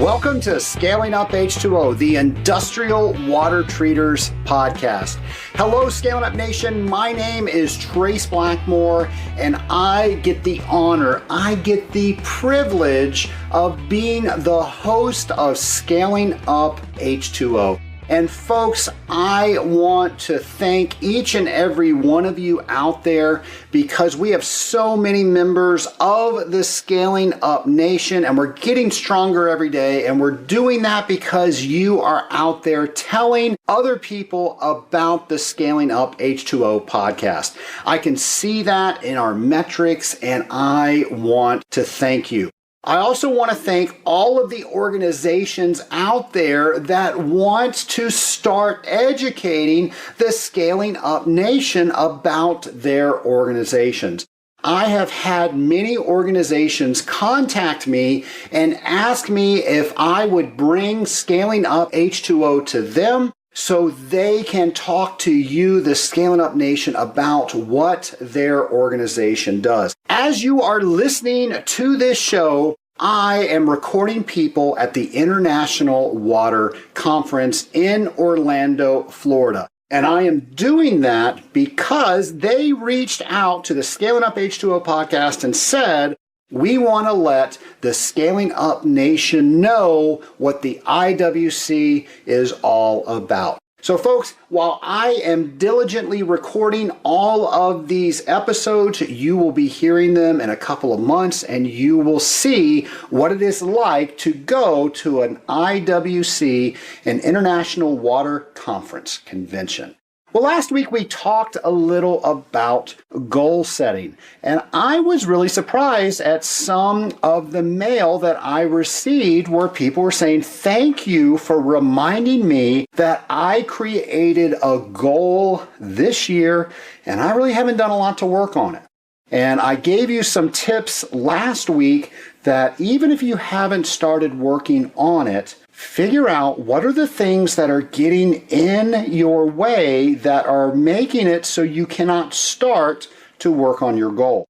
Welcome to Scaling Up H2O, the Industrial Water Treaters podcast. Hello, Scaling Up Nation. My name is Trace Blackmore, and I get the honor, I get the privilege of being the host of Scaling Up H2O. And folks, I want to thank each and every one of you out there because we have so many members of the Scaling Up Nation, and we're getting stronger every day. And we're doing that because you are out there telling other people about the Scaling Up H2O podcast. I can see that in our metrics, and I want to thank you. I also want to thank all of the organizations out there that want to start educating the Scaling Up Nation about their organizations. I have had many organizations contact me and ask me if I would bring Scaling Up H2O to them so they can talk to you, the Scaling Up Nation, about what their organization does. As you are listening to this show, I am recording people at the International Water Conference in Orlando, Florida. And I am doing that because they reached out to the Scaling Up H2O podcast and said, we want to let the Scaling Up Nation know what the IWC is all about. So folks, while I am diligently recording all of these episodes, you will be hearing them in a couple of months, and you will see what it is like to go to an IWC, an International Water Conference convention. Well, last week we talked a little about goal setting, and I was really surprised at some of the mail that I received where people were saying, thank you for reminding me that I created a goal this year, and I really haven't done a lot to work on it. And I gave you some tips last week that even if you haven't started working on it, figure out what are the things that are getting in your way that are making it so you cannot start to work on your goal.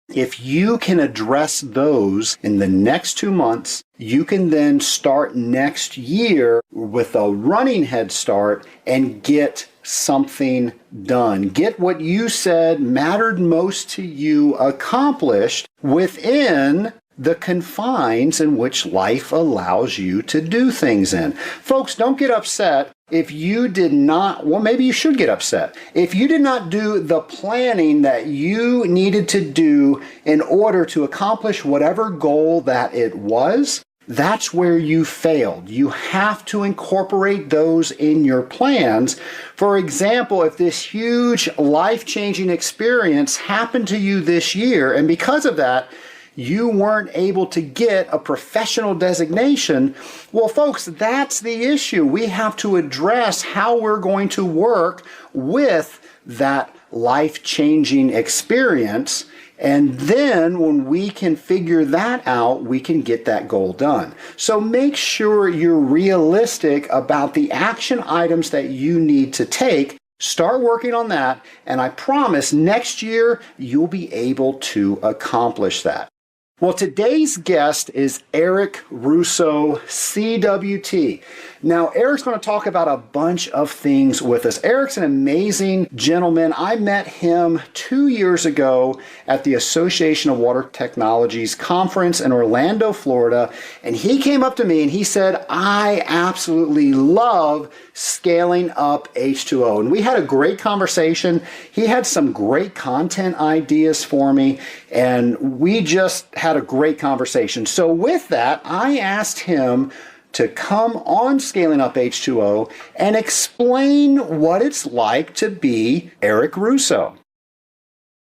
If you can address those in the next 2 months, you can then start next year with a running head start and get something done. Get what you said mattered most to you accomplished within the confines in which life allows you to do things in. Folks, don't get upset if you did not, well, maybe you should get upset. If you did not do the planning that you needed to do in order to accomplish whatever goal that it was, that's where you failed. You have to incorporate those in your plans. For example, if this huge life-changing experience happened to you this year, and because of that, you weren't able to get a professional designation, well, folks, that's the issue. We have to address how we're going to work with that life-changing experience. And then when we can figure that out, we can get that goal done. So make sure you're realistic about the action items that you need to take. Start working on that, and I promise next year you'll be able to accomplish that. Well, today's guest is Eric Russo, CWT. Now, Eric's going to talk about a bunch of things with us. Eric's an amazing gentleman. I met him 2 years ago at the Association of Water Technologies conference in Orlando, Florida, and he came up to me and he said, I absolutely love Scaling Up H2O. And we had a great conversation. He had some great content ideas for me, and we just had a great conversation. So with that, I asked him to come on Scaling Up H2O and explain what it's like to be Eric Russo.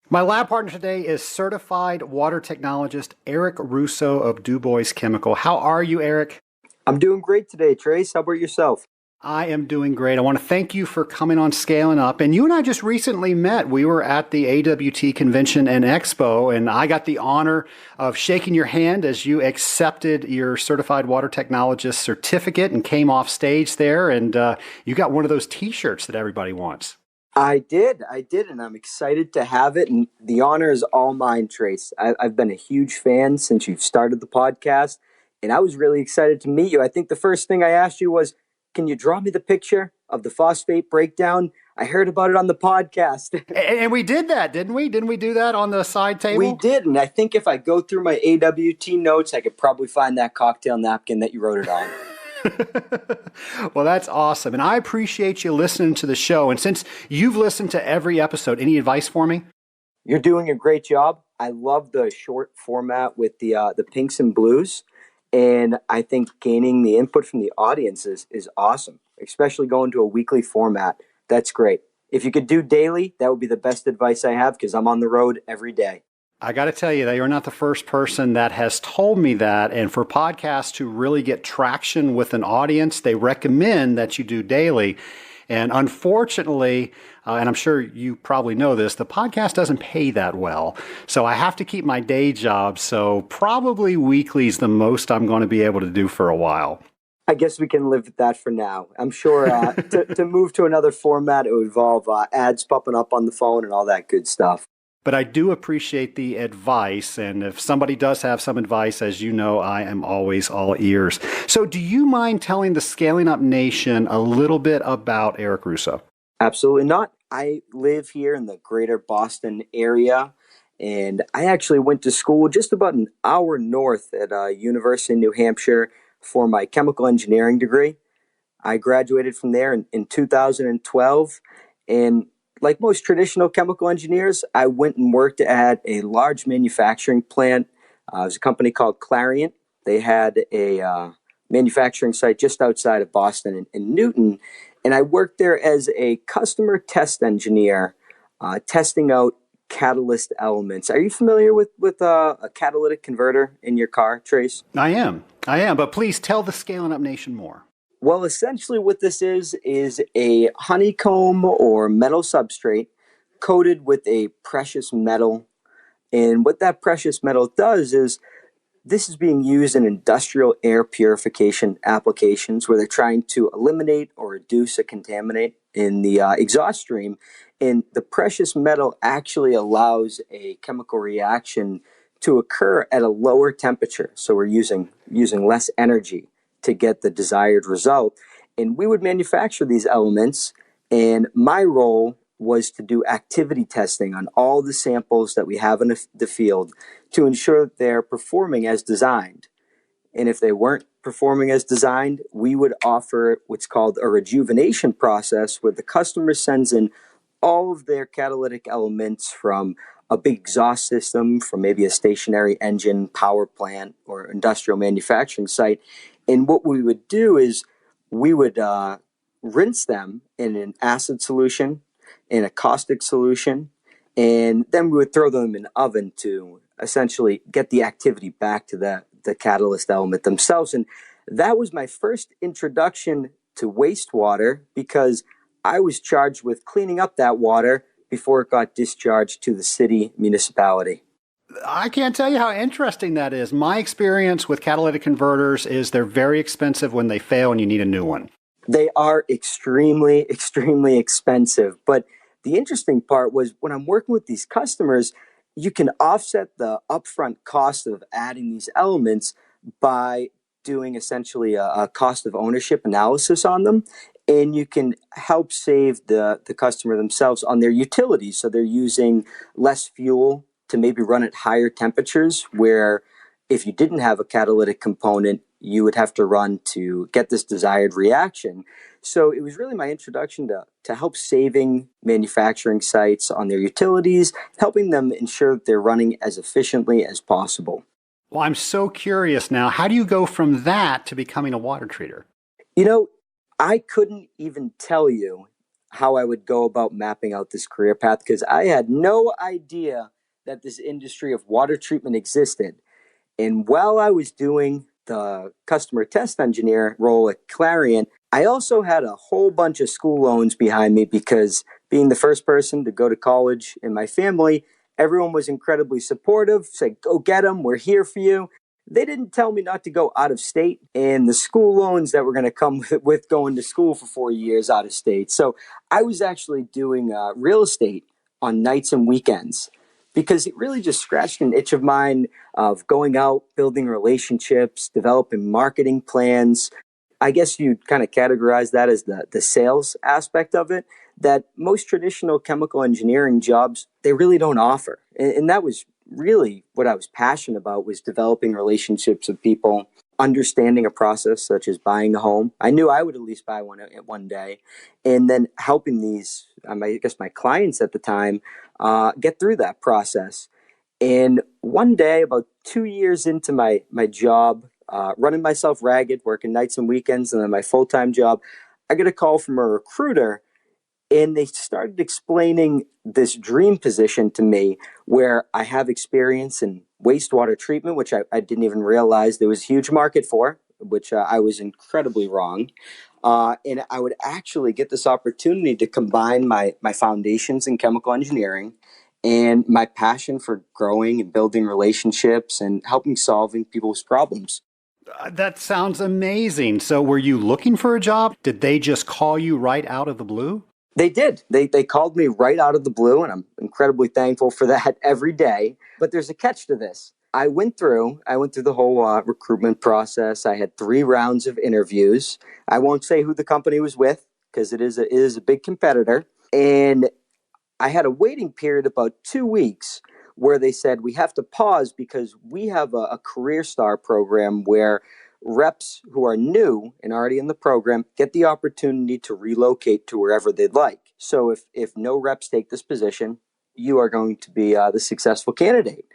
My lab partner today is certified water technologist Eric Russo of DuBois Chemical. How are you, Eric? I'm doing great today, Trace. How about yourself? I am doing great. I want to thank you for coming on Scaling Up. And you and I just recently met. We were at the AWT Convention and Expo, and I got the honor of shaking your hand as you accepted your Certified Water Technologist certificate and came off stage there. And you got one of those T-shirts that everybody wants. I did, and I'm excited to have it. And the honor is all mine, Trace. I've been a huge fan since you've started the podcast. and I was really excited to meet you. I think the first thing I asked you was, can you draw me the picture of the phosphate breakdown? I heard about it on the podcast. And we did that, didn't we? Didn't we do that on the side We table? did, and I think if I go through my AWT notes, I could probably find that cocktail napkin that you wrote it on. Well, that's awesome. And I appreciate you listening to the show. And since you've listened to every episode, any advice for me? You're doing a great job. I love the short format with the pinks and blues. And I think gaining the input from the audience is awesome, especially going to a weekly format. That's great. If you could do daily, that would be the best advice I have because I'm on the road every day. I got to tell you that you're not the first person that has told me that. And for podcasts to really get traction with an audience, they recommend that you do daily. And unfortunately, and I'm sure you probably know this, the podcast doesn't pay that well. So I have to keep my day job. So probably weekly is the most I'm going to be able to do for a while. I guess we can live with that for now. I'm sure to move to another format, it would involve ads popping up on the phone and all that good stuff. But I do appreciate the advice. And if somebody does have some advice, as you know, I am always all ears. So do you mind telling the Scaling Up Nation a little bit about Eric Russo? Absolutely not. I live here in the greater Boston area, and I actually went to school just about an hour north at University of New Hampshire for my chemical engineering degree. I graduated from there in 2012, and like most traditional chemical engineers, I went and worked at a large manufacturing plant. It was a company called Clariant. They had a manufacturing site just outside of Boston in Newton, and I worked there as a customer test engineer, testing out catalyst elements. Are you familiar with a catalytic converter in your car, Trace? I am, but please tell the Scaling Up Nation more. Well, essentially what this is a honeycomb or metal substrate coated with a precious metal. And what that precious metal does is this is being used in industrial air purification applications where they're trying to eliminate or reduce a contaminant in the exhaust stream. And the precious metal actually allows a chemical reaction to occur at a lower temperature. So we're using less energy to get the desired result. And we would manufacture these elements, and my role was to do activity testing on all the samples that we have in the field to ensure that they're performing as designed. And if they weren't performing as designed, we would offer what's called a rejuvenation process where the customer sends in all of their catalytic elements from a big exhaust system, from maybe a stationary engine, power plant, or industrial manufacturing site. And what we would do is we would rinse them in an acid solution, in a caustic solution, and then we would throw them in the oven to essentially get the activity back to the catalyst element themselves. And that was my first introduction to wastewater because I was charged with cleaning up that water before it got discharged to the city municipality. I can't tell you how interesting that is. My experience with catalytic converters is they're very expensive when they fail and you need a new one. They are extremely, extremely expensive. But the interesting part was when I'm working with these customers, you can offset the upfront cost of adding these elements by doing essentially a cost of ownership analysis on them. And you can help save the customer themselves on their utilities. So they're using less fuel to maybe run at higher temperatures, where if you didn't have a catalytic component, you would have to run to get this desired reaction. So it was really my introduction to help saving manufacturing sites on their utilities, helping them ensure that they're running as efficiently as possible. Well, I'm so curious now. How do you go from that to becoming a water treater? You know, I couldn't even tell you how I would go about mapping out this career path because I had no idea that this industry of water treatment existed. And while I was doing the customer test engineer role at Clariant, I also had a whole bunch of school loans behind me because being the first person to go to college in my family, everyone was incredibly supportive, said, go get them, we're here for you. They didn't tell me not to go out of state and the school loans that were going to come with going to school for 4 years out of state. So I was actually doing real estate on nights and weekends. because it really just scratched an itch of mine of going out, building relationships, developing marketing plans. I guess you'd kind of categorize that as the sales aspect of it, that most traditional chemical engineering jobs, they really don't offer. And that was really what I was passionate about, was developing relationships with people, understanding a process such as buying a home. I knew I would at least buy one day, and then helping these, I guess my clients at the time, get through that process. And one day, about 2 years into my job, running myself ragged, working nights and weekends, and then my full-time job, I get a call from a recruiter, and they started explaining this dream position to me where I have experience in wastewater treatment, which I didn't even realize there was a huge market for, which I was incredibly wrong. And I would actually get this opportunity to combine my foundations in chemical engineering and my passion for growing and building relationships and helping solving people's problems. That sounds amazing. So were you looking for a job? Did they just call you right out of the blue? They did. They called me right out of the blue, and I'm incredibly thankful for that every day. But there's a catch to this. I went through the whole recruitment process. I had 3 rounds of interviews. I won't say who the company was with because it is a big competitor. And I had a waiting period about 2 weeks where they said we have to pause because we have a Career Star program where reps who are new and already in the program get the opportunity to relocate to wherever they'd like. So if no reps take this position, you are going to be the successful candidate.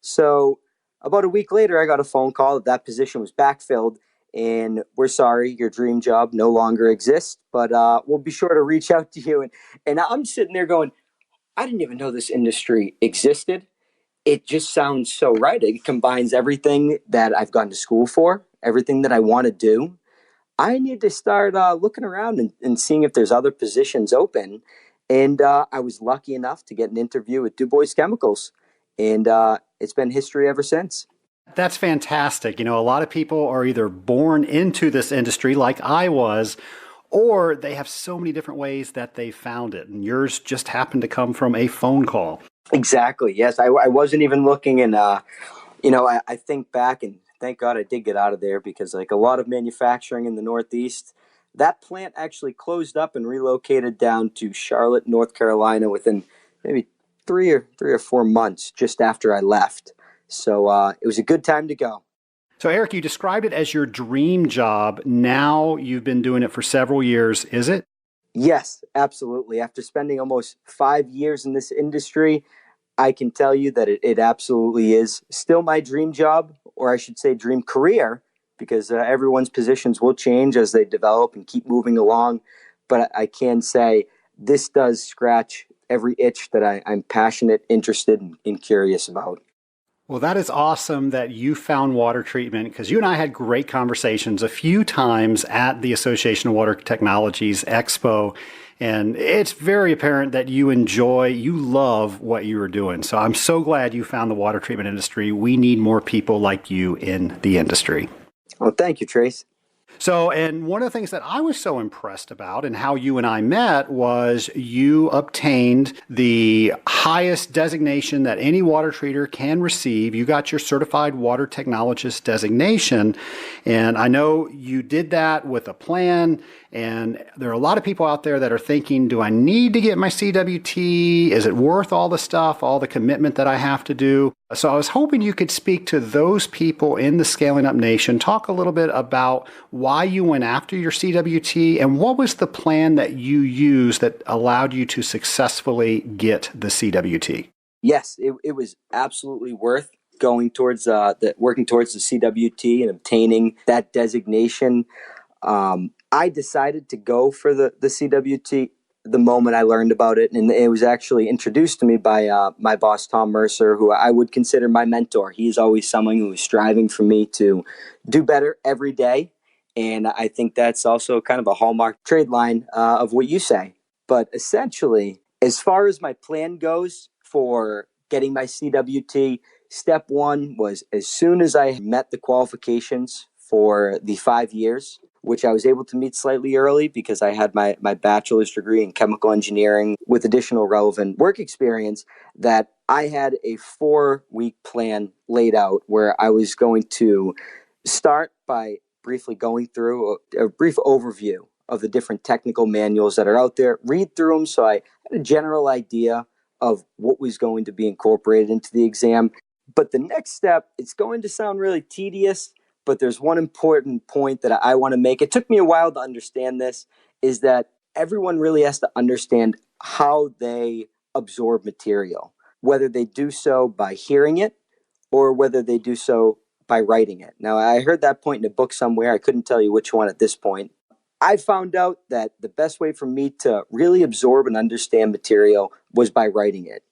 So about a week later, I got a phone call that position was backfilled, and we're sorry, your dream job no longer exists, but we'll be sure to reach out to you. And I'm sitting there going, I didn't even know this industry existed. It just sounds so right. It combines everything that I've gone to school for, everything that I want to do. I need to start looking around and seeing if there's other positions open. And I was lucky enough to get an interview with Du Bois Chemicals. And it's been history ever since. That's fantastic. A lot of people are either born into this industry like I was, or they have so many different ways that they found it. And yours just happened to come from a phone call. Exactly. Yes, I wasn't even looking, and I think back, and thank God I did get out of there, because like a lot of manufacturing in the Northeast, that plant actually closed up and relocated down to Charlotte, North Carolina, within maybe three or 4 months just after I left. So it was a good time to go. So Eric, you described it as your dream job. Now you've been doing it for several years, is it? Yes, absolutely. After spending almost 5 years in this industry, I can tell you that it absolutely is still my dream job, or I should say dream career, because everyone's positions will change as they develop and keep moving along. But I can say this does scratch every itch that I'm passionate, interested, and curious about. Well, that is awesome that you found water treatment, because you and I had great conversations a few times at the Association of Water Technologies Expo, and it's very apparent that you love what you are doing. So I'm so glad you found the water treatment industry. We need more people like you in the industry. Well, thank you, Trace. So, and one of the things that I was so impressed about and how you and I met was you obtained the highest designation that any water treater can receive. You got your certified water technologist designation. And I know you did that with a plan. And there are a lot of people out there that are thinking, do I need to get my CWT? Is it worth all the stuff, all the commitment that I have to do? So I was hoping you could speak to those people in the Scaling Up Nation, talk a little bit about why you went after your CWT and what was the plan that you used that allowed you to successfully get the CWT. Yes, it was absolutely worth going towards working towards the CWT and obtaining that designation. I decided to go for the CWT the moment I learned about it, and it was actually introduced to me by my boss, Tom Mercer, who I would consider my mentor. He's always someone who is striving for me to do better every day, and I think that's also kind of a hallmark trade line of what you say. But essentially, as far as my plan goes for getting my CWT, step one was as soon as I met the qualifications for the 5 years, which I was able to meet slightly early because I had my bachelor's degree in chemical engineering with additional relevant work experience, that I had a 4-week plan laid out where I was going to start by briefly going through a brief overview of the different technical manuals that are out there, read through them so I had a general idea of what was going to be incorporated into the exam. But the next step, it's going to sound really tedious, but there's one important point that I want to make. It took me a while to understand this, is that everyone really has to understand how they absorb material, whether they do so by hearing it or whether they do so by writing it. Now, I heard that point in a book somewhere. I couldn't tell you which one at this point. I found out that the best way for me to really absorb and understand material was by writing it.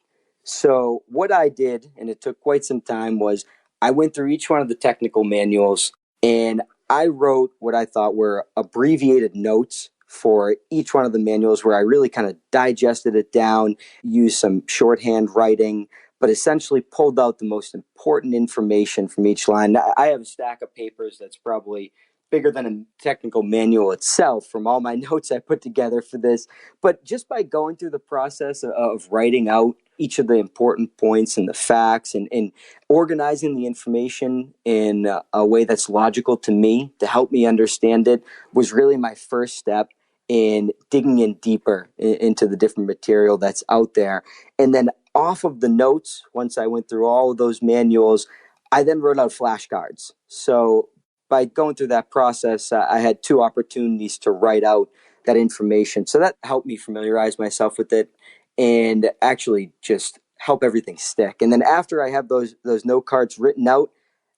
So what I did, and it took quite some time, was I went through each one of the technical manuals and I wrote what I thought were abbreviated notes for each one of the manuals where I really kind of digested it down, used some shorthand writing, but essentially pulled out the most important information from each line. I have a stack of papers that's probably bigger than a technical manual itself from all my notes I put together for this. But just by going through the process of writing out each of the important points and the facts and organizing the information in a way that's logical to me to help me understand it was really my first step in digging in deeper into the different material that's out there. And then off of the notes, once I went through all of those manuals, I then wrote out flashcards. So by going through that process, I had 2 opportunities to write out that information. So that helped me familiarize myself with it and actually just help everything stick. And then after I have those note cards written out,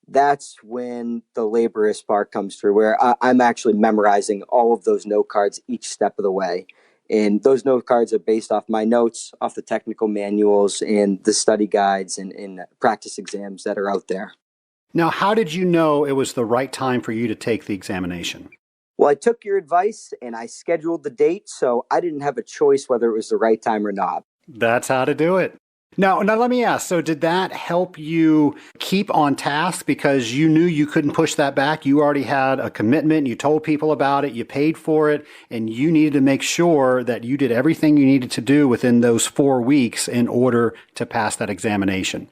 that's when the laborious part comes through, where I'm actually memorizing all of those note cards each step of the way. And those note cards are based off my notes, off the technical manuals and the study guides and practice exams that are out there. Now, how did you know it was the right time for you to take the examination? Well, I took your advice and I scheduled the date, so I didn't have a choice whether it was the right time or not. That's how to do it. Now let me ask, so did that help you keep on task because you knew you couldn't push that back? You already had a commitment, you told people about it, you paid for it, and you needed to make sure that you did everything you needed to do within those 4 weeks in order to pass that examination.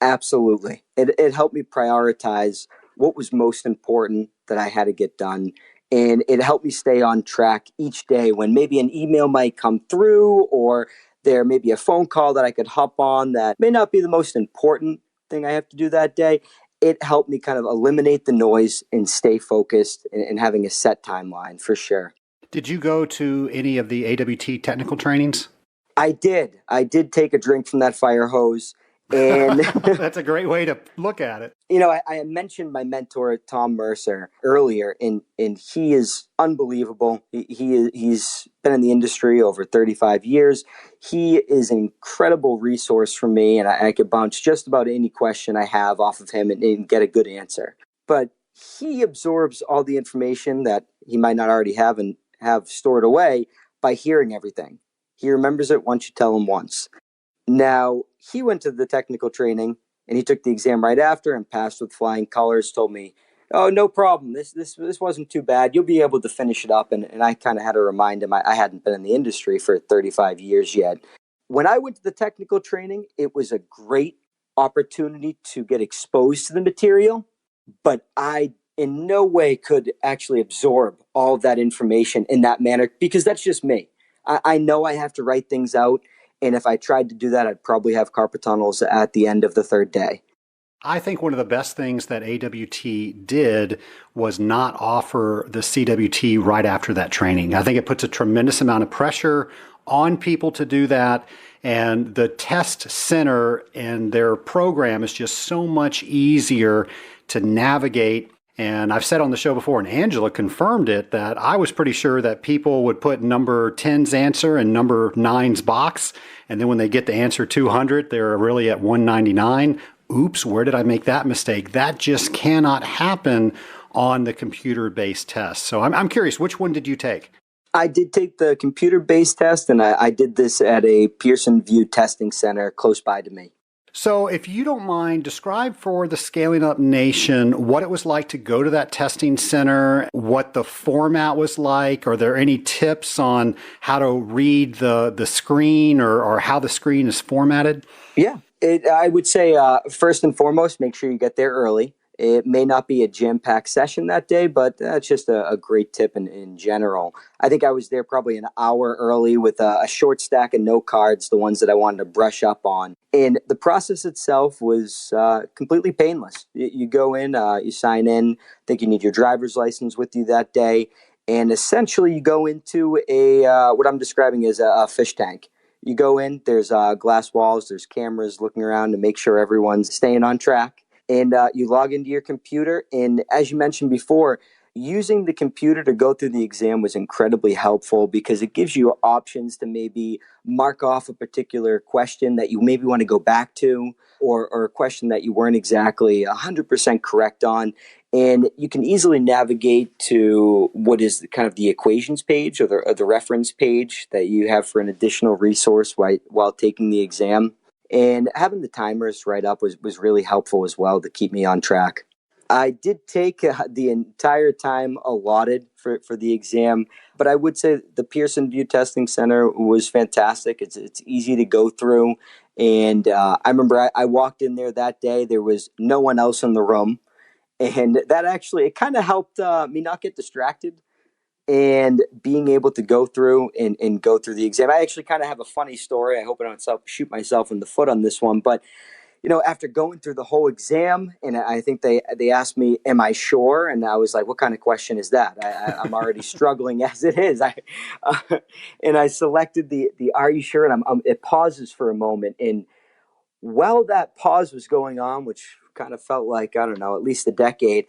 Absolutely. It helped me prioritize what was most important that I had to get done. And it helped me stay on track each day when maybe an email might come through or there may be a phone call that I could hop on that may not be the most important thing I have to do that day. It helped me kind of eliminate the noise and stay focused and having a set timeline for sure. Did you go to any of the AWT technical trainings? I did. I did take a drink from that fire hose. And that's a great way to look at it. You know, I mentioned my mentor, Tom Mercer, earlier, and he is unbelievable. He's been in the industry over 35 years. He is an incredible resource for me, and I could bounce just about any question I have off of him and get a good answer. But he absorbs all the information that he might not already have and have stored away by hearing everything. He remembers it once you tell him once. Now, he went to the technical training and he took the exam right after and passed with flying colors, told me, oh, no problem. This wasn't too bad. You'll be able to finish it up. And I kind of had to remind him I hadn't been in the industry for 35 years yet. When I went to the technical training, it was a great opportunity to get exposed to the material, but I in no way could actually absorb all of that information in that manner because that's just me. I know I have to write things out. And if I tried to do that, I'd probably have carpal tunnels at the end of the 3rd day. I think one of the best things that AWT did was not offer the CWT right after that training. I think it puts a tremendous amount of pressure on people to do that. And the test center and their program is just so much easier to navigate. And I've said on the show before, and Angela confirmed it, that I was pretty sure that people would put number 10's answer in number 9's box. And then when they get to answer 200, they're really at 199. Oops, where did I make that mistake? That just cannot happen on the computer-based test. So I'm curious, which one did you take? I did take the computer-based test, and I did this at a Pearson VUE testing center close by to me. So if you don't mind, describe for the Scaling Up Nation what it was like to go to that testing center, what the format was like. Are there any tips on how to read the screen or how the screen is formatted? Yeah. I would say, first and foremost, make sure you get there early. It may not be a jam-packed session that day, but that's just a great tip in general. I think I was there probably an hour early with a short stack of note cards, the ones that I wanted to brush up on. And the process itself was completely painless. You go in, you sign in. I think you need your driver's license with you that day. And essentially, you go into what I'm describing as a fish tank. You go in, there's glass walls, there's cameras looking around to make sure everyone's staying on track. And you log into your computer. And as you mentioned before, using the computer to go through the exam was incredibly helpful because it gives you options to maybe mark off a particular question that you maybe want to go back to, or a question that you weren't exactly 100% correct on. And you can easily navigate to what is kind of the equations page or the reference page that you have for an additional resource while taking the exam. And having the timers right up was really helpful as well to keep me on track. I did take the entire time allotted for the exam, but I would say the Pearson VUE Testing Center was fantastic. It's easy to go through. And I remember I walked in there that day. There was no one else in the room. And that actually, it kind of helped me not get distracted and being able to go through and go through the exam. I actually kind of have a funny story. I hope I don't shoot myself in the foot on this one. But, after going through the whole exam, and I think they asked me, am I sure? And I was like, what kind of question is that? I'm already struggling as it is. And I selected the are you sure? And it pauses for a moment. And while that pause was going on, which kind of felt like, I don't know, at least a decade,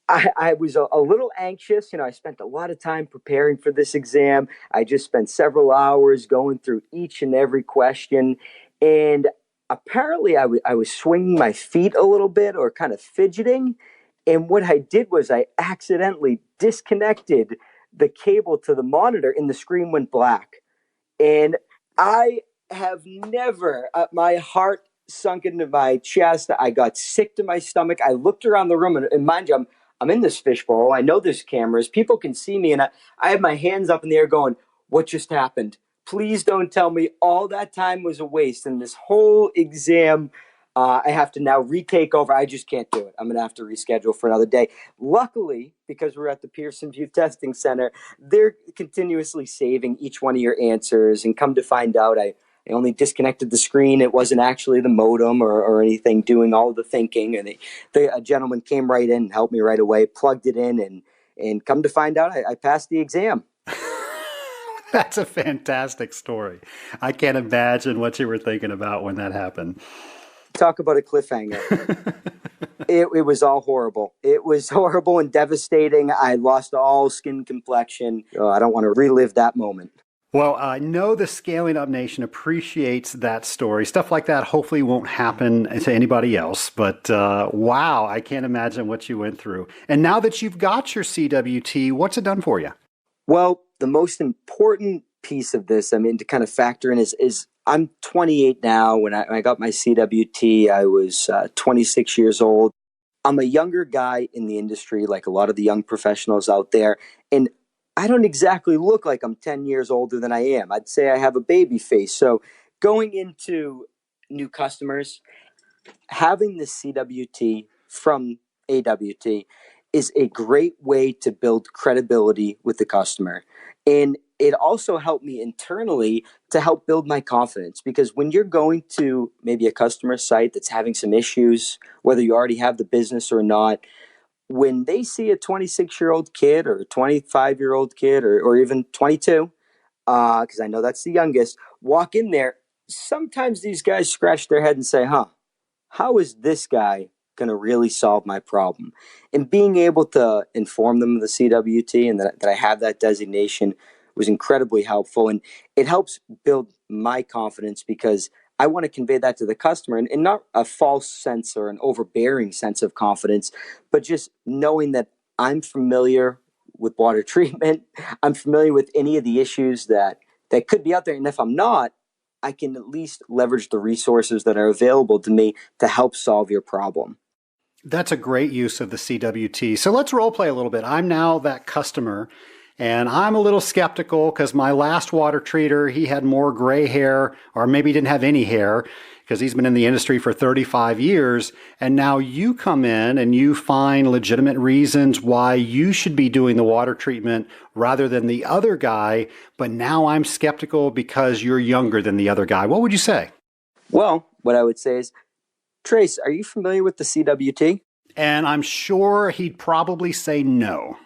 I was a little anxious. I spent a lot of time preparing for this exam. I just spent several hours going through each and every question. And apparently I was swinging my feet a little bit or kind of fidgeting. And what I did was I accidentally disconnected the cable to the monitor and the screen went black. And I have never, my heart sunk into my chest. I got sick to my stomach. I looked around the room, and mind you, I'm in this fishbowl. I know there's cameras. People can see me, and I have my hands up in the air going, what just happened? Please don't tell me all that time was a waste. And this whole exam, I have to now retake over. I just can't do it. I'm going to have to reschedule for another day. Luckily, because we're at the Pearson VUE Testing Center, they're continuously saving each one of your answers. And come to find out, I only disconnected the screen. It wasn't actually the modem or anything doing all the thinking. And a gentleman came right in and helped me right away, plugged it in, and come to find out, I passed the exam. That's a fantastic story. I can't imagine what you were thinking about when that happened. Talk about a cliffhanger. It was all horrible. It was horrible and devastating. I lost all skin complexion. I don't want to relive that moment. Well, I know the Scaling Up Nation appreciates that story. Stuff like that hopefully won't happen to anybody else. But wow, I can't imagine what you went through. And now that you've got your CWT, what's it done for you? Well, the most important piece of this, to kind of factor in is I'm 28 now. When I got my CWT, I was 26 years old. I'm a younger guy in the industry, like a lot of the young professionals out there. And I don't exactly look like I'm 10 years older than I am. I'd say I have a baby face. So going into new customers, having the CWT from AWT is a great way to build credibility with the customer. And it also helped me internally to help build my confidence, because when you're going to maybe a customer site that's having some issues, whether you already have the business or not, when they see a 26-year-old kid or a 25-year-old kid or even 22, because I know that's the youngest, walk in there, sometimes these guys scratch their head and say, how is this guy going to really solve my problem? And being able to inform them of the CWT and that I have that designation was incredibly helpful. And it helps build my confidence because I want to convey that to the customer, and not a false sense or an overbearing sense of confidence, but just knowing that I'm familiar with water treatment. I'm familiar with any of the issues that could be out there. And if I'm not, I can at least leverage the resources that are available to me to help solve your problem. That's a great use of the CWT. So let's role play a little bit. I'm now that customer, and I'm a little skeptical because my last water treater, he had more gray hair, or maybe didn't have any hair, because he's been in the industry for 35 years. And now you come in and you find legitimate reasons why you should be doing the water treatment rather than the other guy. But now I'm skeptical because you're younger than the other guy. What would you say? Well, what I would say is, Trace, are you familiar with the CWT? And I'm sure he'd probably say no.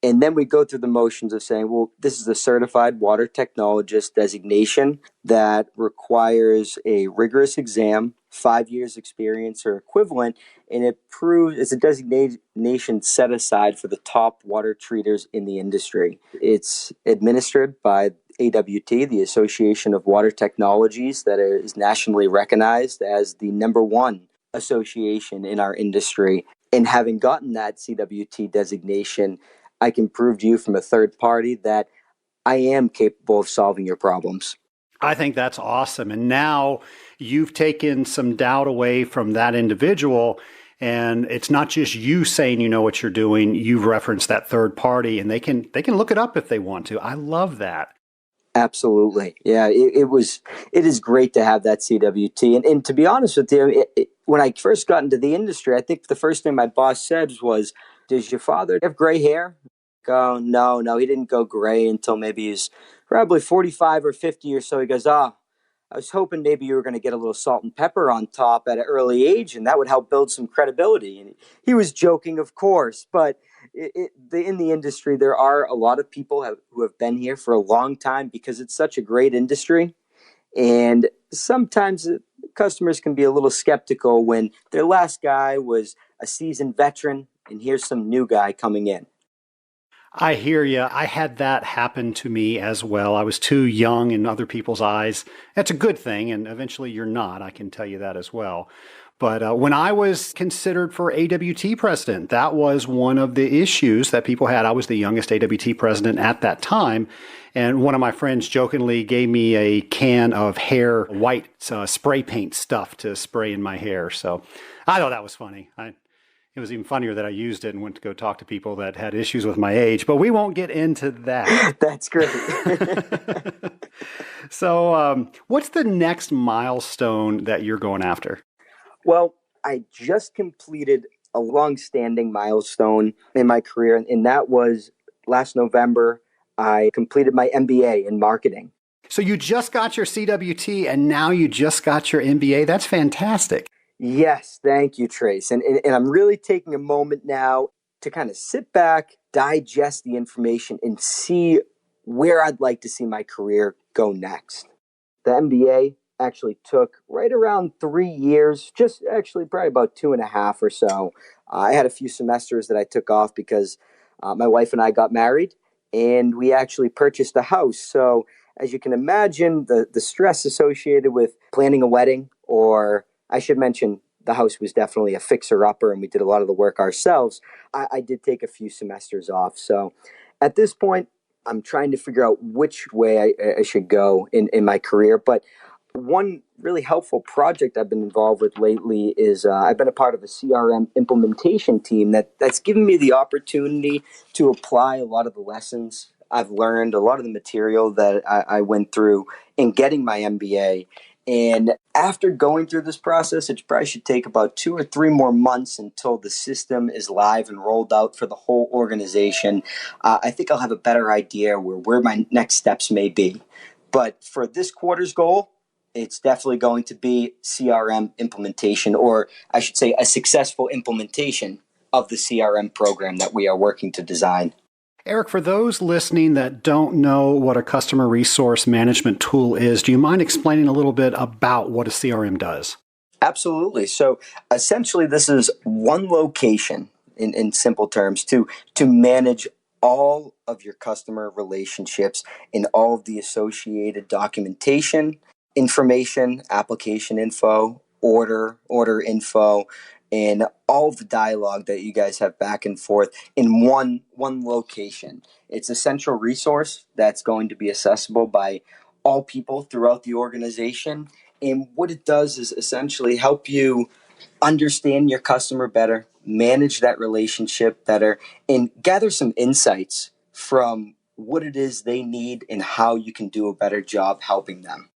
And then we go through the motions of saying, well, this is a certified water technologist designation that requires a rigorous exam, 5 years experience or equivalent, and it proves it's a designation set aside for the top water treaters in the industry. It's administered by AWT, the Association of Water Technologies, that is nationally recognized as the number one association in our industry. And having gotten that CWT designation, I can prove to you from a third party that I am capable of solving your problems. I think that's awesome. And now you've taken some doubt away from that individual. And it's not just you saying you know what you're doing. You've referenced that third party, and they can look it up if they want to. I love that. Absolutely. Yeah, it is great to have that CWT. And to be honest with you, when I first got into the industry, I think the first thing my boss said was, does your father have gray hair? Oh, no, he didn't go gray until maybe he's probably 45 or 50 or so. He goes, I was hoping maybe you were going to get a little salt and pepper on top at an early age, and that would help build some credibility. And he was joking, of course, but in the industry, there are a lot of people who have been here for a long time because it's such a great industry. And sometimes customers can be a little skeptical when their last guy was a seasoned veteran, and here's some new guy coming in. I hear you. I had that happen to me as well. I was too young in other people's eyes. That's a good thing, and eventually you're not. I can tell you that as well. But when I was considered for AWT president, that was one of the issues that people had. I was the youngest AWT president at that time. And one of my friends jokingly gave me a can of hair white spray paint stuff to spray in my hair. So I thought that was funny. It was even funnier that I used it and went to go talk to people that had issues with my age. But we won't get into that. That's great. So what's the next milestone that you're going after? Well, I just completed a long-standing milestone in my career, and that was last November. I completed my MBA in marketing. So you just got your CWT, and now you just got your MBA. That's fantastic. Yes, thank you, Trace. And I'm really taking a moment now to kind of sit back, digest the information, and see where I'd like to see my career go next. The MBA actually took right around 3 years, just actually probably about 2.5 or so. I had a few semesters that I took off because my wife and I got married, and we actually purchased a house. So as you can imagine, the stress associated with planning a wedding, or I should mention, the house was definitely a fixer-upper, and we did a lot of the work ourselves. I did take a few semesters off. So at this point, I'm trying to figure out which way I should go in my career. But one really helpful project I've been involved with lately is I've been a part of a CRM implementation team that's given me the opportunity to apply a lot of the lessons I've learned, a lot of the material that I went through in getting my MBA. And after going through this process, it probably should take about 2 or 3 more months until the system is live and rolled out for the whole organization. I think I'll have a better idea where my next steps may be. But for this quarter's goal, it's definitely going to be CRM implementation, or I should say a successful implementation of the CRM program that we are working to design. Eric, for those listening that don't know what a customer resource management tool is, do you mind explaining a little bit about what a CRM does? Absolutely. So essentially, this is one location in simple terms to manage all of your customer relationships and all of the associated documentation, information, application info, order info, and all of the dialogue that you guys have back and forth in one location. It's a central resource that's going to be accessible by all people throughout the organization. And what it does is essentially help you understand your customer better, manage that relationship better, and gather some insights from what it is they need and how you can do a better job helping them.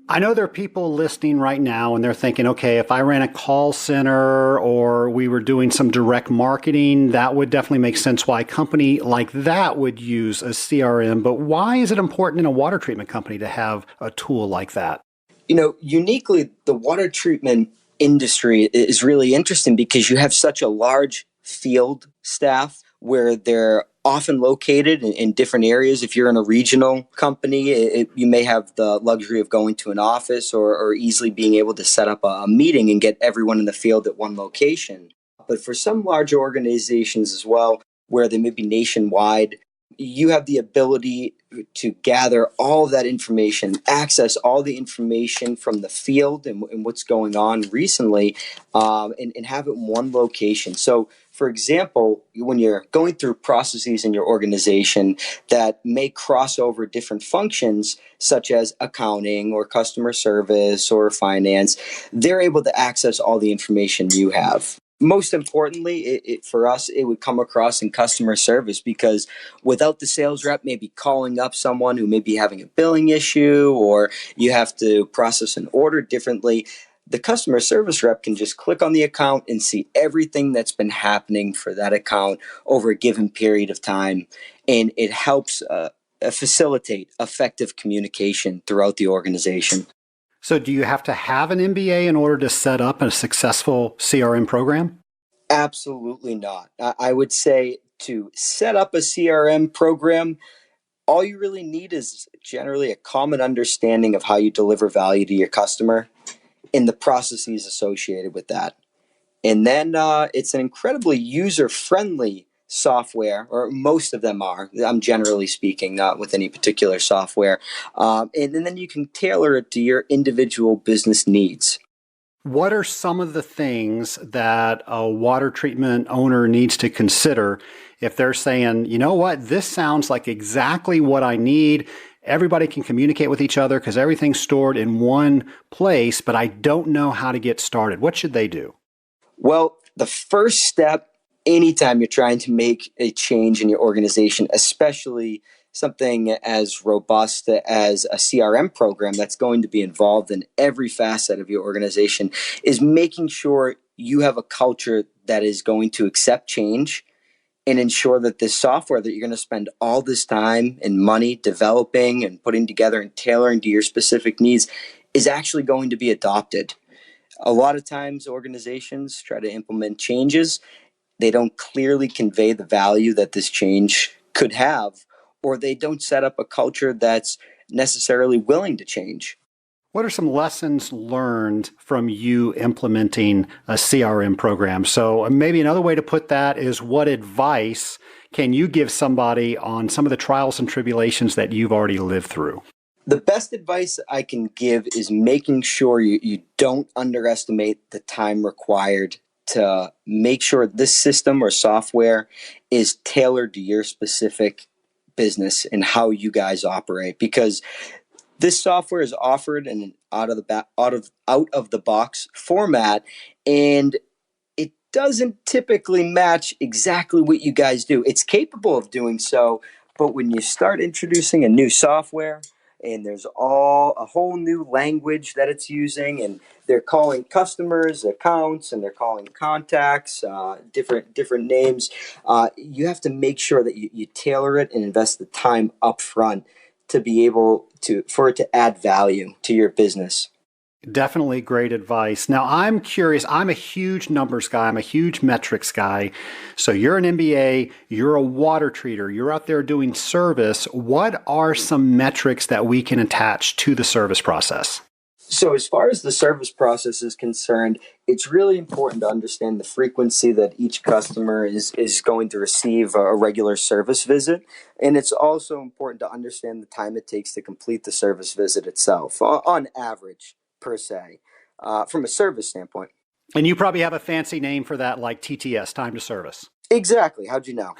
I know there are people listening right now and they're thinking, okay, if I ran a call center or we were doing some direct marketing, that would definitely make sense why a company like that would use a CRM. But why is it important in a water treatment company to have a tool like that? Uniquely, the water treatment industry is really interesting because you have such a large field staff where they're often located in different areas. If you're in a regional company, you may have the luxury of going to an office or easily being able to set up a meeting and get everyone in the field at one location. But for some large organizations as well, where they may be nationwide, you have the ability to gather all of that information, access all the information from the field and what's going on recently, and have it in one location. So, for example, when you're going through processes in your organization that may cross over different functions, such as accounting or customer service or finance, they're able to access all the information you have. Most importantly, for us, it would come across in customer service because without the sales rep maybe calling up someone who may be having a billing issue or you have to process an order differently, the customer service rep can just click on the account and see everything that's been happening for that account over a given period of time. And it helps facilitate effective communication throughout the organization. So do you have to have an MBA in order to set up a successful CRM program? Absolutely not. I would say to set up a CRM program, all you really need is generally a common understanding of how you deliver value to your customer and the processes associated with that. And then it's an incredibly user-friendly software, or most of them are. I'm generally speaking, not with any particular software. And then you can tailor it to your individual business needs. What are some of the things that a water treatment owner needs to consider if they're saying, you know what, this sounds like exactly what I need. Everybody can communicate with each other because everything's stored in one place, but I don't know how to get started. What should they do? Well, the first step, anytime you're trying to make a change in your organization, especially something as robust as a CRM program that's going to be involved in every facet of your organization, is making sure you have a culture that is going to accept change and ensure that this software that you're going to spend all this time and money developing and putting together and tailoring to your specific needs is actually going to be adopted. A lot of times organizations try to implement changes. They don't clearly convey the value that this change could have, or they don't set up a culture that's necessarily willing to change. What are some lessons learned from you implementing a CRM program? So maybe another way to put that is, what advice can you give somebody on some of the trials and tribulations that you've already lived through? The best advice I can give is making sure you don't underestimate the time required to make sure this system or software is tailored to your specific business and how you guys operate, because this software is offered in an out of the box format, and it doesn't typically match exactly what you guys do. It's capable of doing so, but when you start introducing a new software and there's a whole new language that it's using, and they're calling customers accounts and they're calling contacts different names, you have to make sure that you tailor it and invest the time up front to be able for it to add value to your business. Definitely great advice. Now, I'm curious. I'm a huge numbers guy. I'm a huge metrics guy. So you're an MBA, you're a water treater, you're out there doing service. What are some metrics that we can attach to the service process? So as far as the service process is concerned, it's really important to understand the frequency that each customer is going to receive a regular service visit. And it's also important to understand the time it takes to complete the service visit itself, on average, per se, from a service standpoint. And you probably have a fancy name for that, like TTS, time to service. Exactly. How'd you know?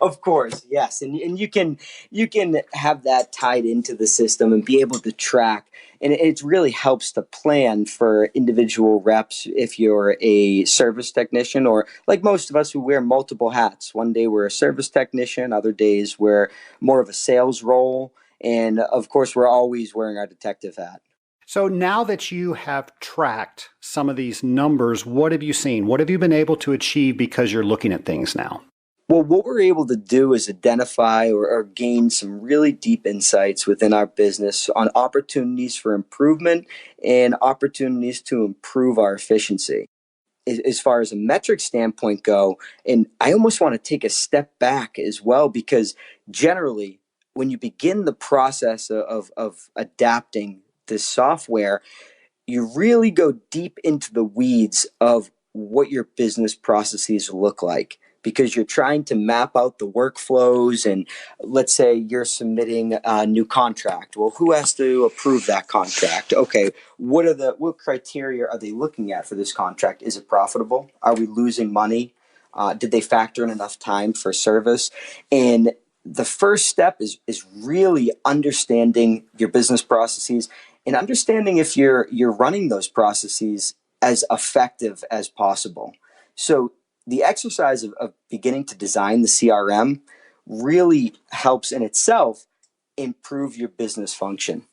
Of course, yes. And you can have that tied into the system and be able to track. And it really helps to plan for individual reps if you're a service technician, or like most of us who wear multiple hats. One day we're a service technician, other days we're more of a sales role. And of course, we're always wearing our detective hat. So now that you have tracked some of these numbers, what have you seen? What have you been able to achieve because you're looking at things now? Well, what we're able to do is identify or gain some really deep insights within our business on opportunities for improvement and opportunities to improve our efficiency. As far as a metric standpoint go, and I almost want to take a step back as well, because generally when you begin the process of adapting this software, you really go deep into the weeds of what your business processes look like, because you're trying to map out the workflows. And let's say you're submitting a new contract. Well, who has to approve that contract? Okay, what criteria are they looking at for this contract? Is it profitable? Are we losing money? Did they factor in enough time for service? And the first step is really understanding your business processes and understanding if you're running those processes as effective as possible. So the exercise of beginning to design the CRM really helps in itself improve your business function.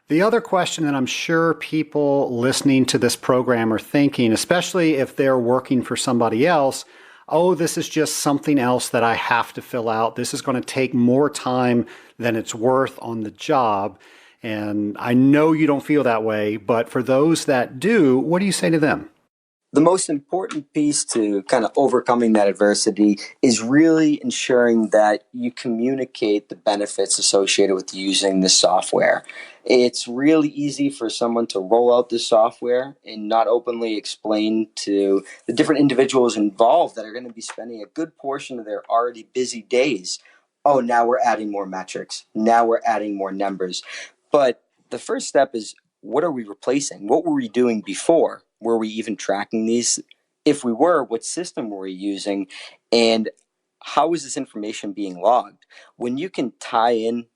The other question that I'm sure people listening to this program are thinking, especially if they're working for somebody else, oh, this is just something else that I have to fill out. This is going to take more time than it's worth on the job. And I know you don't feel that way, but for those that do, what do you say to them? The most important piece to kind of overcoming that adversity is really ensuring that you communicate the benefits associated with using the software. It's really easy for someone to roll out this software and not openly explain to the different individuals involved that are going to be spending a good portion of their already busy days. Oh, now we're adding more metrics. Now we're adding more numbers. But the first step is, what are we replacing? What were we doing before? Were we even tracking these? If we were, what system were we using? And how is this information being logged? When you can tie in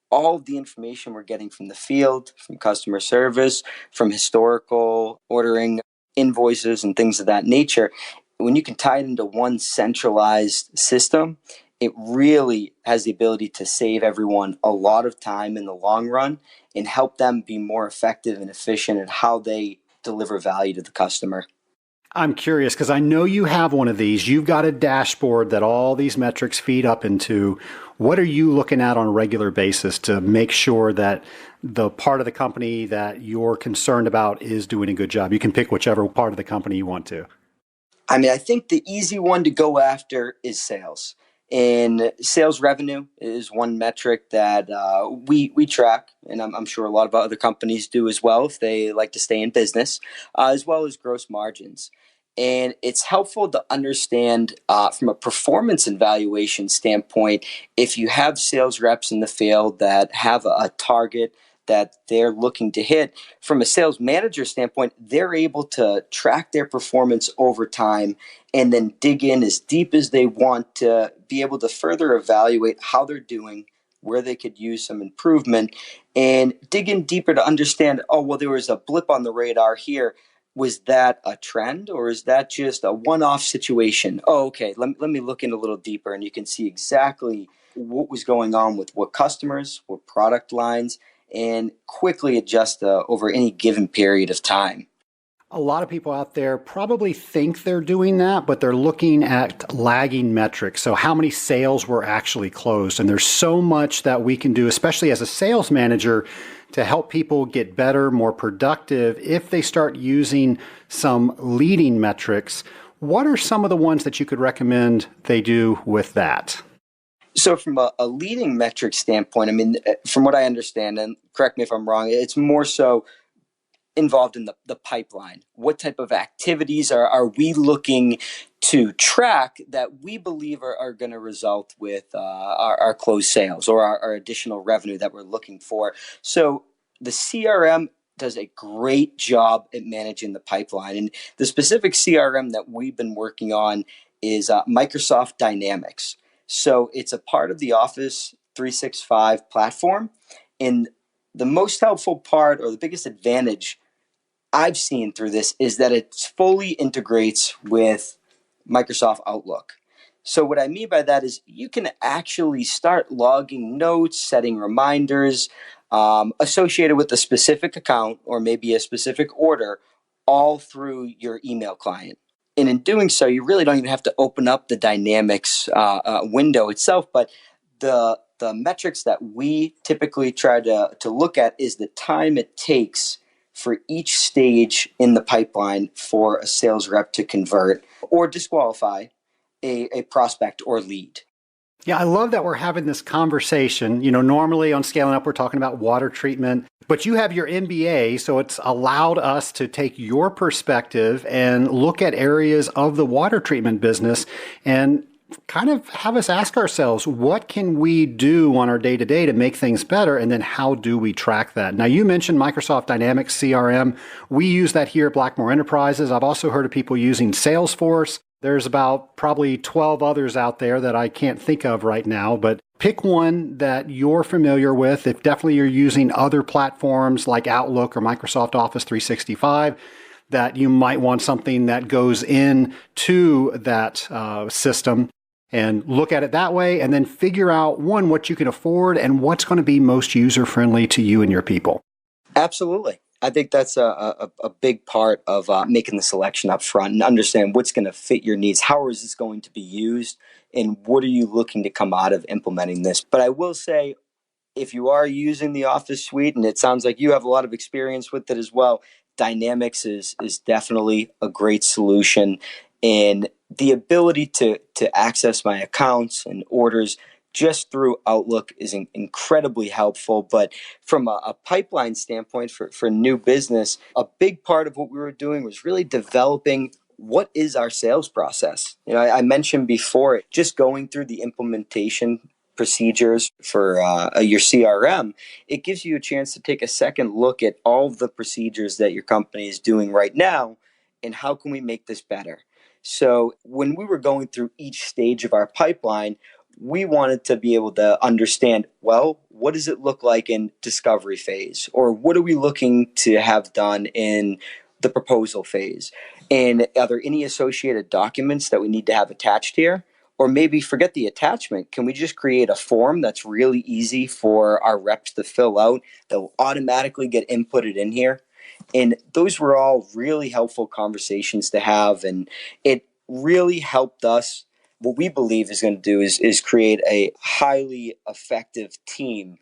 all of the information we're getting from the field, from customer service, from historical ordering, invoices, and things of that nature, when you can tie it into one centralized system, it really has the ability to save everyone a lot of time in the long run and help them be more effective and efficient in how they deliver value to the customer. I'm curious because I know you have one of these. You've got a dashboard that all these metrics feed up into. What are you looking at on a regular basis to make sure that the part of the company that you're concerned about is doing a good job? You can pick whichever part of the company you want to. I mean, I think the easy one to go after is sales. And sales revenue is one metric that we track, and I'm sure a lot of other companies do as well if they like to stay in business, as well as gross margins. And it's helpful to understand from a performance evaluation standpoint, if you have sales reps in the field that have a target that they're looking to hit, from a sales manager standpoint, they're able to track their performance over time and then dig in as deep as they want to be able to further evaluate how they're doing, where they could use some improvement, and dig in deeper to understand, oh, well, there was a blip on the radar here. Was that a trend, or is that just a one-off situation? Oh, okay, let me look in a little deeper, and you can see exactly what was going on with what customers, what product lines, and quickly adjust over any given period of time. A lot of people out there probably think they're doing that, but they're looking at lagging metrics. So how many sales were actually closed? And there's so much that we can do, especially as a sales manager, to help people get better, more productive if they start using some leading metrics. What are some of the ones that you could recommend they do with that? So from a leading metric standpoint, I mean, from what I understand, and correct me if I'm wrong, it's more so involved in the pipeline. What type of activities are we looking to track that we believe are going to result with our closed sales or our additional revenue that we're looking for? So the CRM does a great job at managing the pipeline. And the specific CRM that we've been working on is Microsoft Dynamics. So it's a part of the Office 365 platform. And the most helpful part, or the biggest advantage I've seen through this, is that it fully integrates with Microsoft Outlook. So what I mean by that is you can actually start logging notes, setting reminders associated with a specific account or maybe a specific order all through your email client. And in doing so, you really don't even have to open up the Dynamics window itself, but the metrics that we typically try to look at is the time it takes for each stage in the pipeline for a sales rep to convert or disqualify a prospect or lead. Yeah, I love that we're having this conversation. Normally on Scaling Up, we're talking about water treatment, but you have your MBA, so it's allowed us to take your perspective and look at areas of the water treatment business and kind of have us ask ourselves, what can we do on our day-to-day to make things better? And then how do we track that? Now, you mentioned Microsoft Dynamics CRM. We use that here at Blackmore Enterprises. I've also heard of people using Salesforce. There's about probably 12 others out there that I can't think of right now, but pick one that you're familiar with. If definitely you're using other platforms like Outlook or Microsoft Office 365, that you might want something that goes into that system, and look at it that way, and then figure out, one, what you can afford and what's going to be most user-friendly to you and your people. Absolutely. I think that's a big part of making the selection up front and understand what's going to fit your needs. How is this going to be used? And what are you looking to come out of implementing this? But I will say, if you are using the Office suite, and it sounds like you have a lot of experience with it as well, Dynamics is definitely a great solution. And the ability to access my accounts and orders just through Outlook is incredibly helpful. But from a pipeline standpoint for new business, a big part of what we were doing was really developing what is our sales process. I mentioned before, just going through the implementation procedures for your CRM, it gives you a chance to take a second look at all of the procedures that your company is doing right now and how can we make this better. So when we were going through each stage of our pipeline, we wanted to be able to understand, well, what does it look like in discovery phase? Or what are we looking to have done in the proposal phase? And are there any associated documents that we need to have attached here? Or maybe forget the attachment. Can we just create a form that's really easy for our reps to fill out that will automatically get inputted in here? And those were all really helpful conversations to have. And it really helped us. What we believe is going to do is create a highly effective team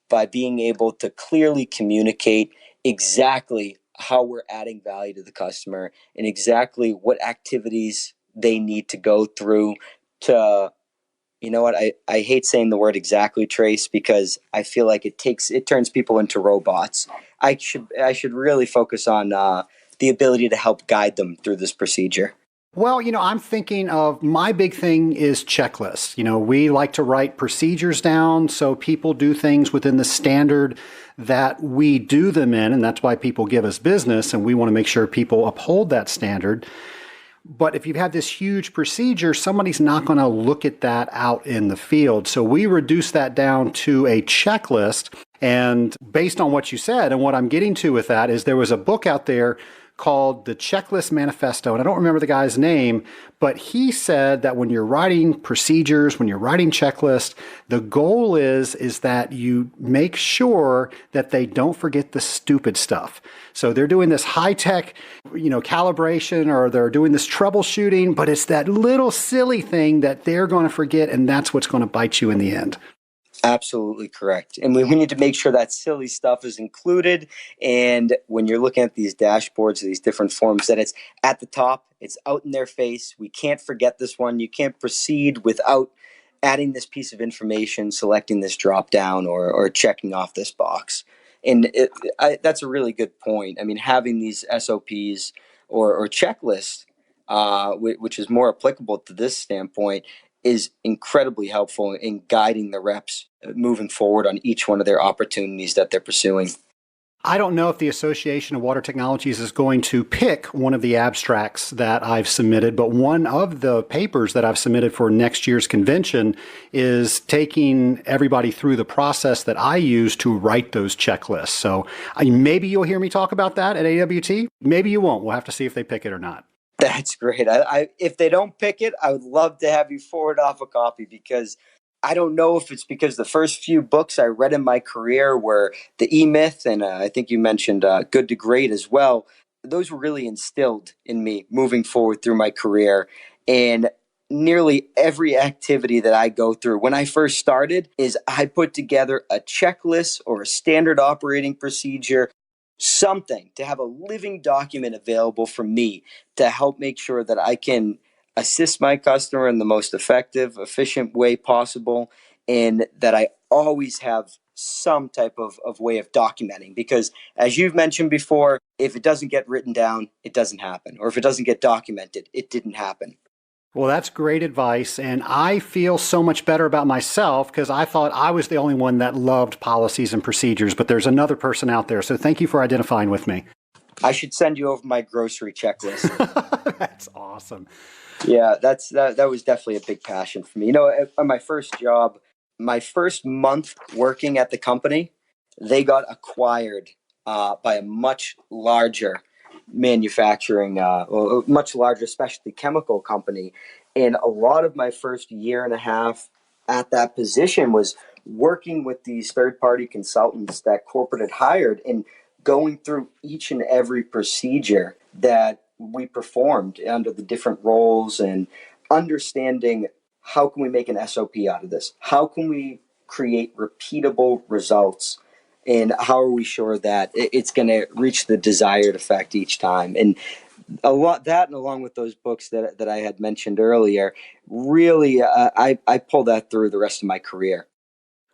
by being able to clearly communicate exactly how we're adding value to the customer and exactly what activities they need to go through to, I hate saying the word exactly, Trace, because I feel like it turns people into robots. I should really focus on the ability to help guide them through this procedure. Well, I'm thinking of my big thing is checklists. We like to write procedures down so people do things within the standard that we do them in, and that's why people give us business, and we want to make sure people uphold that standard. But if you have this huge procedure, somebody's not going to look at that out in the field. So we reduce that down to a checklist. And based on what you said, and what I'm getting to with that is there was a book out there called The Checklist Manifesto. And I don't remember the guy's name, but he said that when you're writing procedures, when you're writing checklists, the goal is that you make sure that they don't forget the stupid stuff. So they're doing this high-tech, calibration, or they're doing this troubleshooting, but it's that little silly thing that they're going to forget, and that's what's going to bite you in the end. Absolutely correct. And we need to make sure that silly stuff is included. And when you're looking at these dashboards, these different forms, that it's at the top, it's out in their face. We can't forget this one. You can't proceed without adding this piece of information, selecting this drop down, or checking off this box. And that's a really good point. I mean, having these SOPs or checklists, which is more applicable to this standpoint, is incredibly helpful in guiding the reps moving forward on each one of their opportunities that they're pursuing. I don't know if the Association of Water Technologies is going to pick one of the abstracts that I've submitted, but one of the papers that I've submitted for next year's convention is taking everybody through the process that I use to write those checklists. So maybe you'll hear me talk about that at AWT. Maybe you won't. We'll have to see if they pick it or not. That's great. If they don't pick it, I would love to have you forward off a copy, because I don't know if it's because the first few books I read in my career were the E-Myth, and I think you mentioned Good to Great as well. Those were really instilled in me moving forward through my career. And nearly every activity that I go through when I first started is I put together a checklist or a standard operating procedure, something to have a living document available for me to help make sure that I can assist my customer in the most effective, efficient way possible, and that I always have some type of way of documenting. Because as you've mentioned before, if it doesn't get written down, it doesn't happen. Or if it doesn't get documented, it didn't happen. Well, that's great advice. And I feel so much better about myself because I thought I was the only one that loved policies and procedures, but there's another person out there. So thank you for identifying with me. I should send you over my grocery checklist. That's awesome. Yeah, that was definitely a big passion for me. On my first job, my first month working at the company, they got acquired by a much larger manufacturing, much larger specialty chemical company. And a lot of my first year and a half at that position was working with these third-party consultants that corporate had hired and going through each and every procedure that we performed under the different roles and understanding how can we make an SOP out of this? How can we create repeatable results? And how are we sure that it's going to reach the desired effect each time? And a lot that, and along with those books that I had mentioned earlier, really, I pulled that through the rest of my career.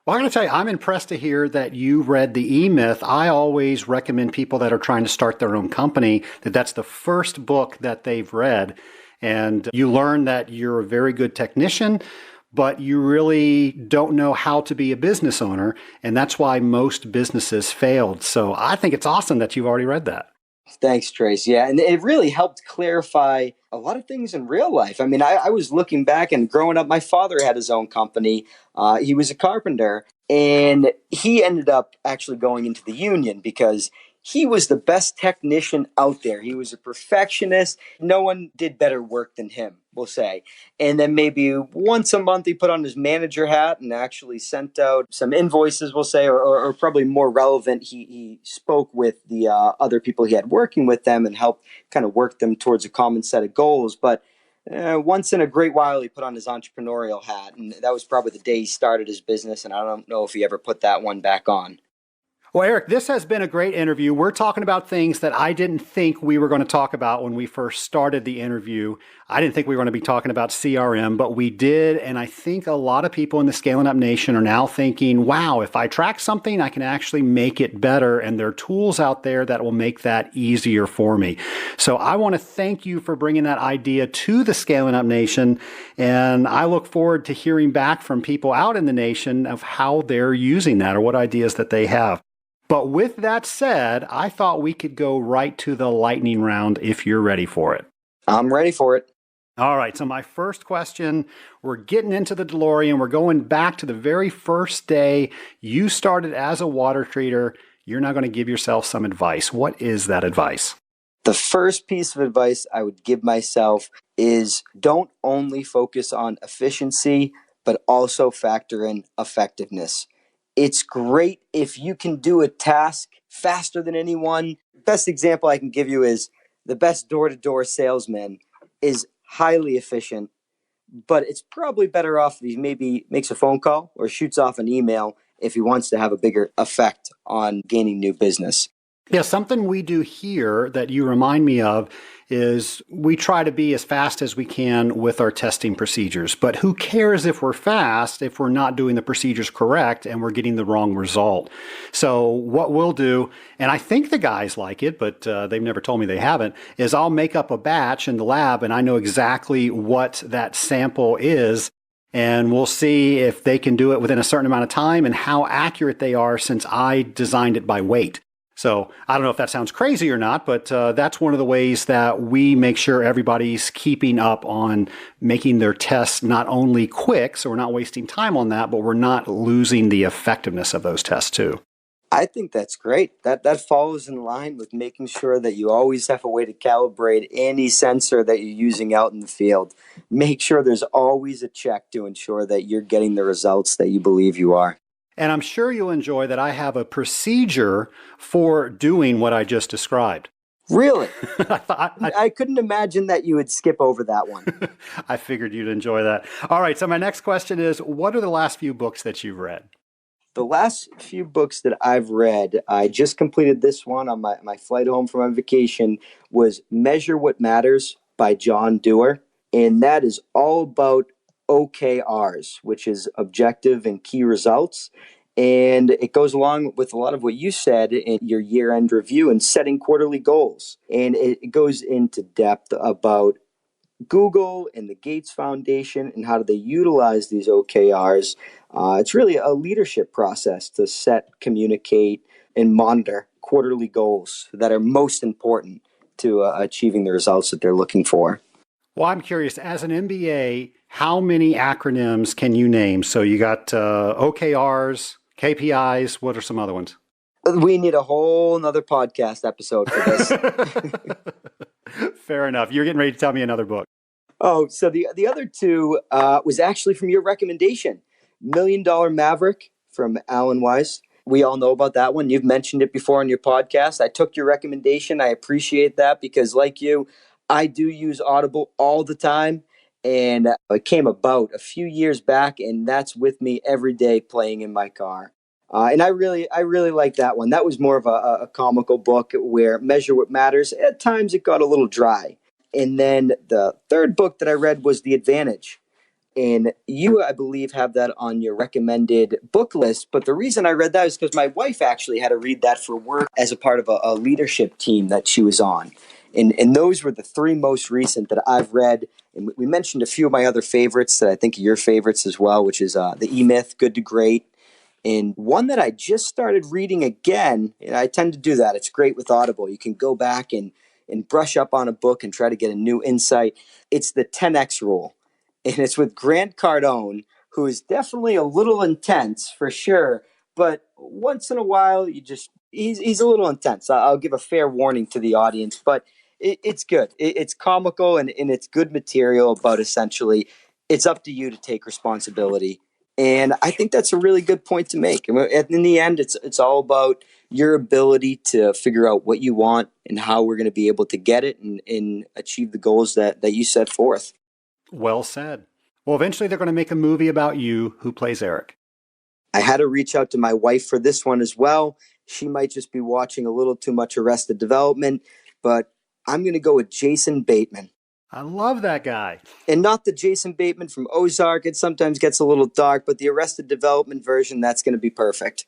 Well, I'm going to tell you, I'm impressed to hear that you read the E-Myth. I always recommend people that are trying to start their own company that that's the first book that they've read. And you learn that you're a very good technician, but you really don't know how to be a business owner. And that's why most businesses failed. So I think it's awesome that you've already read that. Thanks, Trace. Yeah, and it really helped clarify a lot of things in real life. I mean, I was looking back, and growing up, my father had his own company. He was a carpenter, and he ended up actually going into the union because he was the best technician out there. He was a perfectionist. No one did better work than him, we'll say. And then maybe once a month he put on his manager hat and actually sent out some invoices, we'll say, or probably more relevant, he spoke with the other people he had working with them and helped kind of work them towards a common set of goals. But once in a great while, he put on his entrepreneurial hat, and that was probably the day he started his business, and I don't know if he ever put that one back on. Well, Eric, this has been a great interview. We're talking about things that I didn't think we were going to talk about when we first started the interview. I didn't think we were going to be talking about CRM, but we did. And I think a lot of people in the Scaling Up Nation are now thinking, wow, if I track something, I can actually make it better. And there are tools out there that will make that easier for me. So I want to thank you for bringing that idea to the Scaling Up Nation. And I look forward to hearing back from people out in the nation of how they're using that or what ideas that they have. But with that said, I thought we could go right to the lightning round if you're ready for it. I'm ready for it. All right, so my first question, we're getting into the DeLorean. We're going back to the very first day you started as a water treater. You're now going to give yourself some advice. What is that advice? The first piece of advice I would give myself is don't only focus on efficiency, but also factor in effectiveness. It's great if you can do a task faster than anyone. Best example I can give you is the best door-to-door salesman is highly efficient, but it's probably better off if he maybe makes a phone call or shoots off an email if he wants to have a bigger effect on gaining new business. Yeah, something we do here that you remind me of is we try to be as fast as we can with our testing procedures. But who cares if we're fast if we're not doing the procedures correct and we're getting the wrong result? So what we'll do, and I think the guys like it, but they've never told me they haven't, is I'll make up a batch in the lab and I know exactly what that sample is. And we'll see if they can do it within a certain amount of time and how accurate they are since I designed it by weight. So I don't know if that sounds crazy or not, but that's one of the ways that we make sure everybody's keeping up on making their tests not only quick, so we're not wasting time on that, but we're not losing the effectiveness of those tests too. I think that's great. That follows in line with making sure that you always have a way to calibrate any sensor that you're using out in the field. Make sure there's always a check to ensure that you're getting the results that you believe you are. And I'm sure you'll enjoy that I have a procedure for doing what I just described. Really? I, I couldn't imagine that you would skip over that one. I figured you'd enjoy that. All right, so my next question is, what are the last few books that you've read? The last few books that I've read, I just completed this one on my flight home from my vacation, was Measure What Matters by John Dewar. And that is all about OKRs, which is objective and key results. And it goes along with a lot of what you said in your year-end review and setting quarterly goals. And it goes into depth about Google and the Gates Foundation and how do they utilize these OKRs. It's really a leadership process to set, communicate, and monitor quarterly goals that are most important to achieving the results that they're looking for. Well, I'm curious, as an MBA, how many acronyms can you name? So you got OKRs, KPIs, what are some other ones? We need a whole nother podcast episode for this. Fair enough. You're getting ready to tell me another book. Oh, so the other two was actually from your recommendation. $1 Million Maverick from Alan Weiss. We all know about that one. You've mentioned it before on your podcast. I took your recommendation. I appreciate that because, like you, I do use Audible all the time. And it came about a few years back, and that's with me every day playing in my car. And I really like that one. That was more of a comical book where Measure What Matters. At times it got a little dry. And then the third book that I read was The Advantage. And you, I believe, have that on your recommended book list. But the reason I read that is because my wife actually had to read that for work as a part of a leadership team that she was on. And those were the three most recent that I've read. And we mentioned a few of my other favorites that I think are your favorites as well, which is The E-Myth, Good to Great. And one that I just started reading again, and I tend to do that. It's great with Audible. You can go back and brush up on a book and try to get a new insight. It's the 10X rule. And it's with Grant Cardone, who is definitely a little intense for sure. But once in a while, he's a little intense. I'll give a fair warning to the audience, but it's good. It's comical and it's good material about essentially it's up to you to take responsibility. And I think that's a really good point to make. In the end, it's all about your ability to figure out what you want and how we're going to be able to get it and achieve the goals that you set forth. Well said. Well, eventually they're going to make a movie about you. Who plays Eric? I had to reach out to my wife for this one as well. She might just be watching a little too much Arrested Development, but I'm going to go with Jason Bateman. I love that guy. And not the Jason Bateman from Ozark. It sometimes gets a little dark, but the Arrested Development version, that's going to be perfect.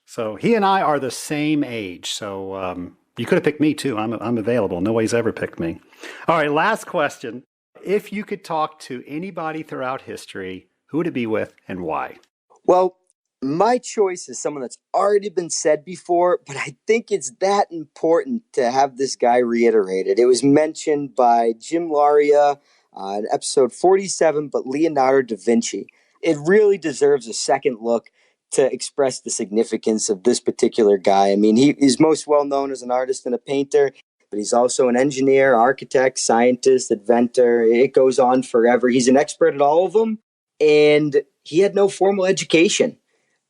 So he and I are the same age. So you could have picked me too. I'm available. Nobody's ever picked me. All right, last question. If you could talk to anybody throughout history, who would it be with and why? Well, my choice is someone that's already been said before, but I think it's that important to have this guy reiterated. It was mentioned by Jim Laria in episode 47, but Leonardo da Vinci. It really deserves a second look to express the significance of this particular guy. I mean, he is most well known as an artist and a painter, but he's also an engineer, architect, scientist, inventor. It goes on forever. He's an expert at all of them, and he had no formal education.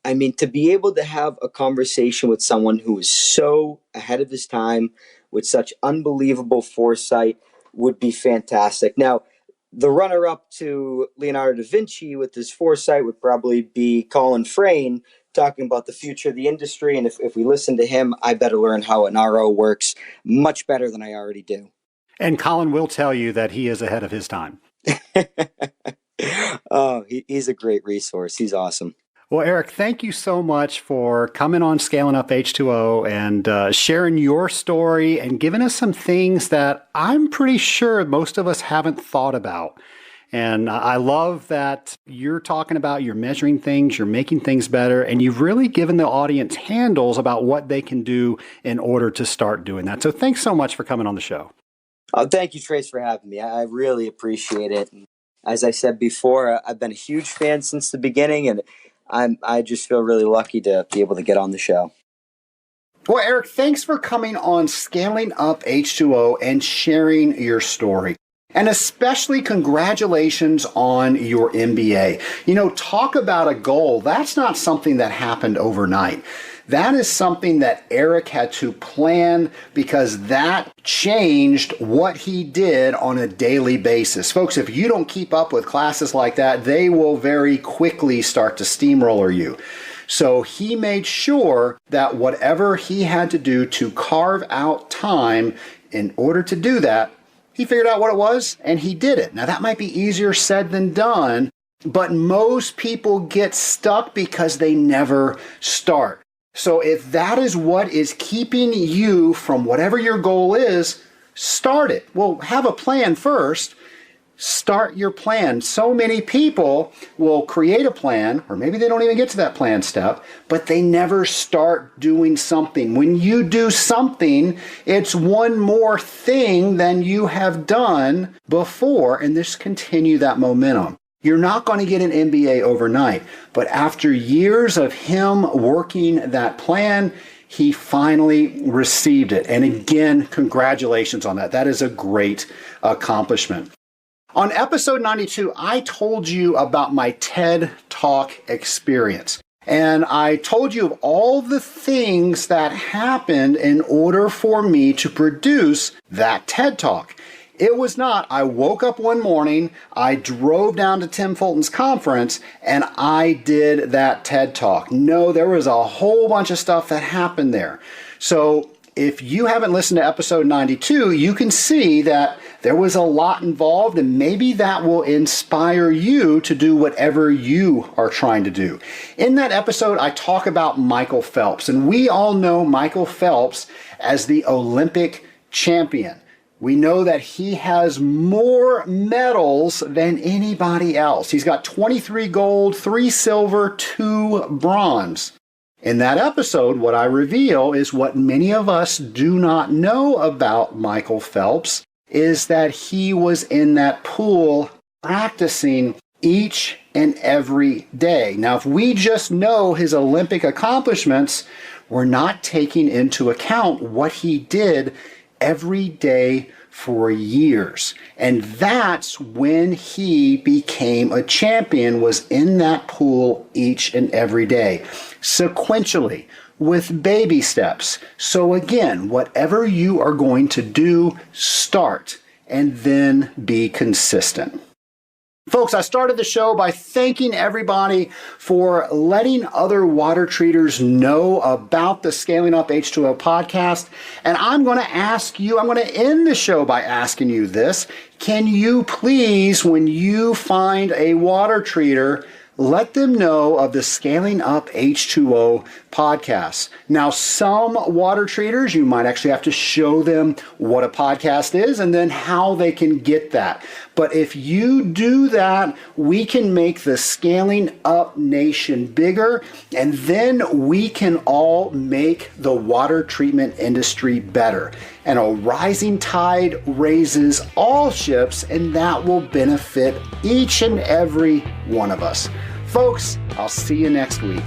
I mean, to be able to have a conversation with someone who is so ahead of his time with such unbelievable foresight would be fantastic. Now, the runner-up to Leonardo da Vinci with his foresight would probably be Colin Frayne, talking about the future of the industry. And if we listen to him, I better learn how an RO works much better than I already do. And Colin will tell you that he is ahead of his time. Oh, he's a great resource. He's awesome. Well, Eric, thank you so much for coming on Scaling Up H2O and sharing your story and giving us some things that I'm pretty sure most of us haven't thought about. And I love that you're talking about, you're measuring things, you're making things better, and you've really given the audience handles about what they can do in order to start doing that. So thanks so much for coming on the show. Oh, thank you, Trace, for having me. I really appreciate it. And as I said before, I've been a huge fan since the beginning, and I just feel really lucky to be able to get on the show. Well, Eric, thanks for coming on Scaling Up H2O and sharing your story. And especially congratulations on your MBA. Talk about a goal. That's not something that happened overnight. That is something that Eric had to plan because that changed what he did on a daily basis. Folks, if you don't keep up with classes like that, they will very quickly start to steamroller you. So he made sure that whatever he had to do to carve out time in order to do that, he figured out what it was and he did it. Now that might be easier said than done, but most people get stuck because they never start. So if that is what is keeping you from whatever your goal is, start it. Well, have a plan first. Start your plan. So many people will create a plan, or maybe they don't even get to that plan step, but they never start doing something. When you do something, it's one more thing than you have done before, and just continue that momentum. You're not going to get an MBA overnight, but after years of him working that plan, he finally received it. And again, congratulations on that. That is a great accomplishment. On episode 92, I told you about my TED Talk experience. And I told you of all the things that happened in order for me to produce that TED Talk. It was not, I woke up one morning, I drove down to Tim Fulton's conference, and I did that TED Talk. No, there was a whole bunch of stuff that happened there. So if you haven't listened to episode 92, you can see that there was a lot involved, and maybe that will inspire you to do whatever you are trying to do. In that episode, I talk about Michael Phelps, and we all know Michael Phelps as the Olympic champion. We know that he has more medals than anybody else. He's got 23 gold, 3 silver, 2 bronze. In that episode, what I reveal is what many of us do not know about Michael Phelps is that he was in that pool practicing each and every day. Now, if we just know his Olympic accomplishments, we're not taking into account what he did every day for years. And that's when he became a champion, was in that pool each and every day, sequentially, with baby steps. So again, whatever you are going to do, start and then be consistent. Folks, I started the show by thanking everybody for letting other water treaters know about the Scaling Up H2O podcast. And I'm going to end the show by asking you this. Can you please, when you find a water treater, let them know of the Scaling Up H2O podcast. Now, some water treaters, you might actually have to show them what a podcast is and then how they can get that. But if you do that, we can make the Scaling Up Nation bigger, and then we can all make the water treatment industry better. And a rising tide raises all ships, and that will benefit each and every one of us. Folks, I'll see you next week.